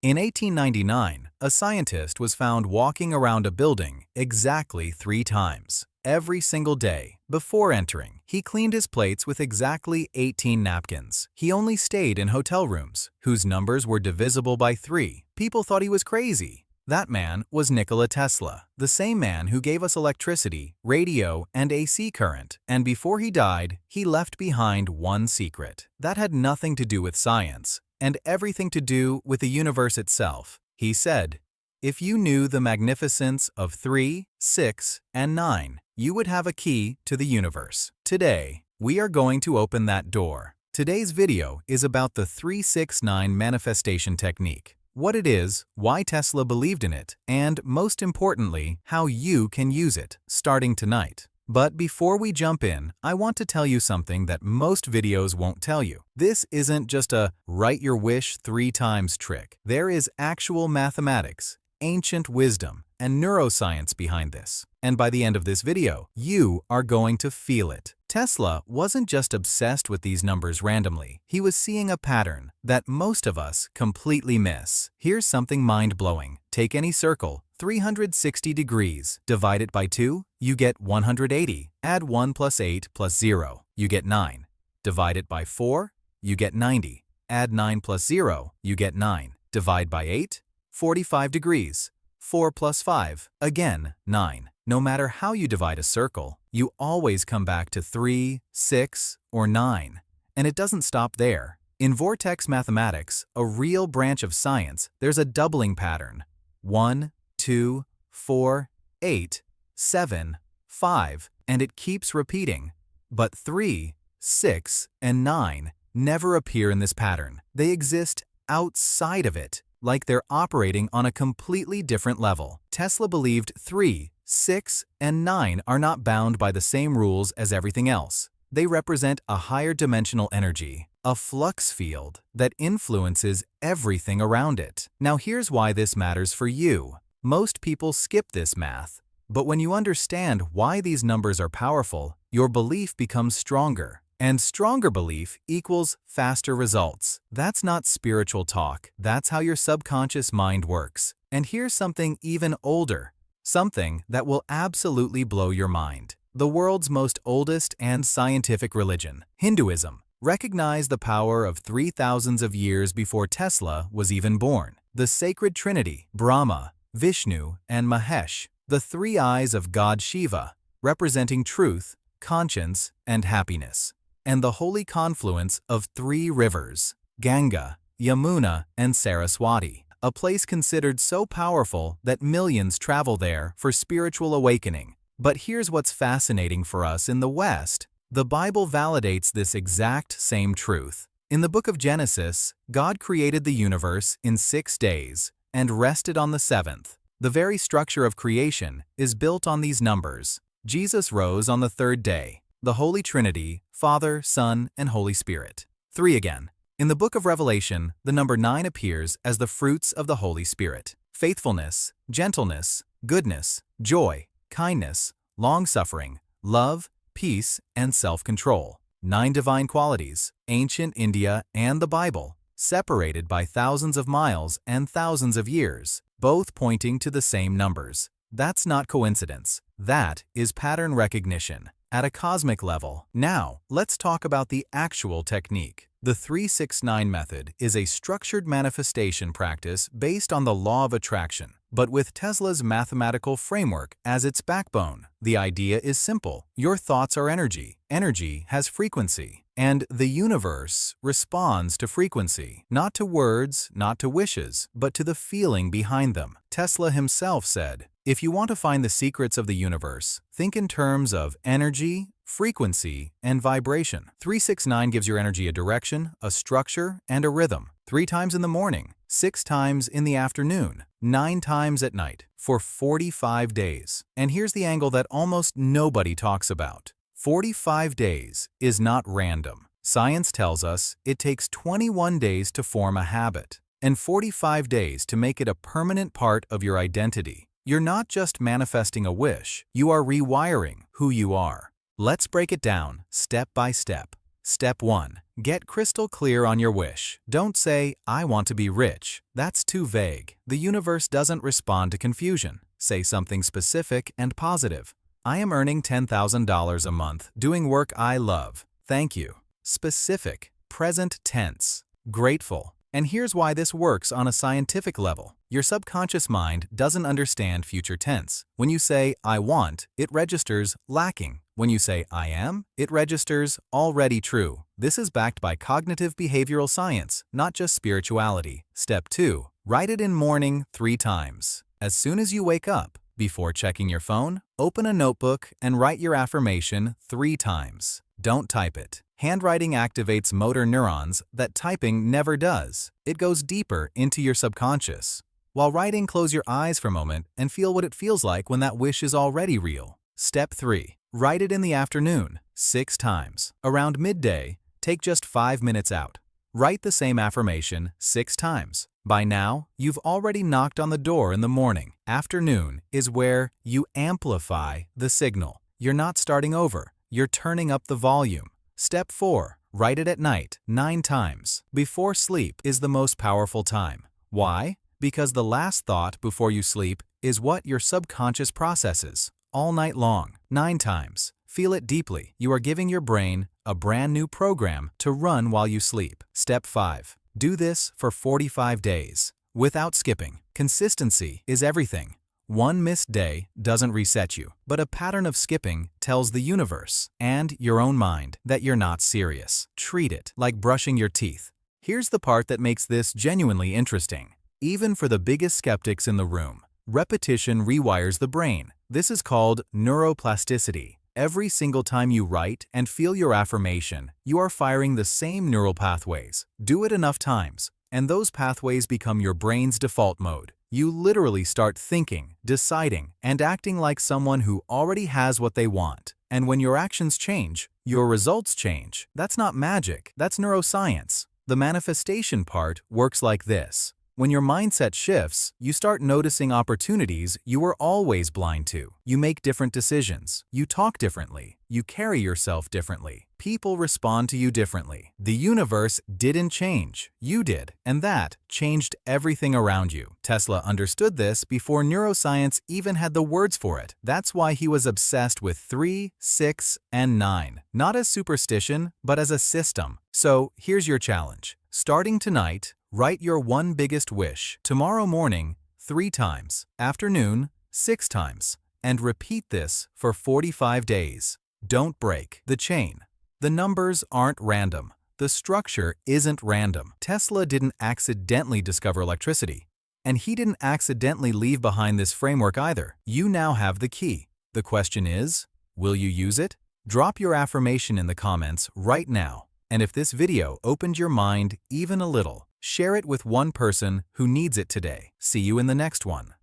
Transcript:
In 1899, a scientist was found walking around a building exactly 3 times. Every single day, before entering, he cleaned his plates with exactly 18 napkins. He only stayed in hotel rooms, whose numbers were divisible by 3. People thought he was crazy. That man was Nikola Tesla, the same man who gave us electricity, radio, and AC current. And before he died, he left behind one secret. That had nothing to do with science, and everything to do with the universe itself. He said, "If you knew the magnificence of 3, 6, and 9, you would have a key to the universe." Today, we are going to open that door. Today's video is about the 369 manifestation technique, what it is, why Tesla believed in it, and most importantly, how you can use it, starting tonight. But before we jump in, I want to tell you something that most videos won't tell you. This isn't just a write your wish 3 times trick. There is actual mathematics, ancient wisdom, and neuroscience behind this. And by the end of this video, you are going to feel it. Tesla wasn't just obsessed with these numbers randomly. He was seeing a pattern that most of us completely miss. Here's something mind-blowing. Take any circle, 360 degrees, divide it by 2, you get 180. Add 1 plus 8 plus 0, you get 9. Divide it by 4, you get 90. Add 9 plus 0, you get 9. Divide by 8, 45 degrees. 4 plus 5, again, 9. No matter how you divide a circle, you always come back to 3, 6, or 9. And it doesn't stop there. In vortex mathematics, a real branch of science, there's a doubling pattern. 1, 2, 4, 8, 7, 5, and it keeps repeating. But 3, 6, and 9 never appear in this pattern. They exist outside of it, like they're operating on a completely different level. Tesla believed 3, 6, and 9 are not bound by the same rules as everything else. They represent a higher dimensional energy, a flux field that influences everything around it. Now here's why this matters for you. Most people skip this math, but when you understand why these numbers are powerful, your belief becomes stronger. And stronger belief equals faster results. That's not spiritual talk. That's how your subconscious mind works. And here's something even older, something that will absolutely blow your mind. The world's most oldest and scientific religion, Hinduism, recognized the power of 3,000s of years before Tesla was even born. The sacred trinity, Brahma, Vishnu, and Mahesh, the 3 eyes of God Shiva, representing truth, conscience, and happiness. And the holy confluence of 3 rivers, Ganga, Yamuna, and Saraswati, a place considered so powerful that millions travel there for spiritual awakening. But here's what's fascinating for us in the West. The Bible validates this exact same truth. In the book of Genesis, God created the universe in 6 days and rested on the 7th. The very structure of creation is built on these numbers. Jesus rose on the 3rd day. The Holy Trinity, Father, Son, and Holy Spirit. 3 again. In the book of Revelation, the number 9 appears as the fruits of the Holy Spirit: faithfulness, gentleness, goodness, joy, kindness, long-suffering, love, peace, and self-control. 9 divine qualities, ancient India and the Bible, separated by thousands of miles and thousands of years, both pointing to the same numbers. That's not coincidence. That is pattern recognition at a cosmic level. Now, let's talk about the actual technique. The 369 method is a structured manifestation practice based on the law of attraction, but with Tesla's mathematical framework as its backbone. The idea is simple. Your thoughts are energy. Energy has frequency. And the universe responds to frequency, not to words, not to wishes, but to the feeling behind them. Tesla himself said, "If you want to find the secrets of the universe, think in terms of energy, frequency, and vibration." 369 gives your energy a direction, a structure, and a rhythm. 3 times in the morning, 6 times in the afternoon, 9 times at night, for 45 days. And here's the angle that almost nobody talks about. 45 days is not random. Science tells us it takes 21 days to form a habit, and 45 days to make it a permanent part of your identity. You're not just manifesting a wish, you are rewiring who you are. Let's break it down step by step. Step 1. Get crystal clear on your wish. Don't say, "I want to be rich." That's too vague. The universe doesn't respond to confusion. Say something specific and positive. "I am earning $10,000 a month, doing work I love. Thank you." Specific, present tense, grateful. And here's why this works on a scientific level. Your subconscious mind doesn't understand future tense. When you say, "I want," it registers lacking. When you say, "I am," it registers already true. This is backed by cognitive behavioral science, not just spirituality. Step 2. Write it in morning 3 times. As soon as you wake up, before checking your phone, open a notebook and write your affirmation 3 times. Don't type it. Handwriting activates motor neurons that typing never does. It goes deeper into your subconscious. While writing, close your eyes for a moment and feel what it feels like when that wish is already real. Step 3. Write it in the afternoon 6 times. Around midday, take just 5 minutes out. Write the same affirmation 6 times. By now, you've already knocked on the door in the morning. Afternoon is where you amplify the signal. You're not starting over. You're turning up the volume. Step 4. Write it at night 9 times. Before sleep is the most powerful time. Why? Because the last thought before you sleep is what your subconscious processes all night long. 9 times. Feel it deeply. You are giving your brain a brand new program to run while you sleep. Step 5. Do this for 45 days without skipping. Consistency is everything. One missed day doesn't reset you, but a pattern of skipping tells the universe and your own mind that you're not serious. Treat it like brushing your teeth. Here's the part that makes this genuinely interesting. Even for the biggest skeptics in the room, repetition rewires the brain. This is called neuroplasticity. Every single time you write and feel your affirmation, you are firing the same neural pathways. Do it enough times, and those pathways become your brain's default mode. You literally start thinking, deciding, and acting like someone who already has what they want. And when your actions change, your results change. That's not magic, that's neuroscience. The manifestation part works like this. When your mindset shifts, you start noticing opportunities you were always blind to. You make different decisions. You talk differently. You carry yourself differently. People respond to you differently. The universe didn't change. You did. And that changed everything around you. Tesla understood this before neuroscience even had the words for it. That's why he was obsessed with 3, 6, and 9. Not as superstition, but as a system. So here's your challenge. Starting tonight, write your one biggest wish. Tomorrow morning, 3 times. Afternoon, 6 times. And repeat this for 45 days. Don't break the chain. The numbers aren't random. The structure isn't random. Tesla didn't accidentally discover electricity. And he didn't accidentally leave behind this framework either. You now have the key. The question is, will you use it? Drop your affirmation in the comments right now. And if this video opened your mind even a little, share it with one person who needs it today. See you in the next one.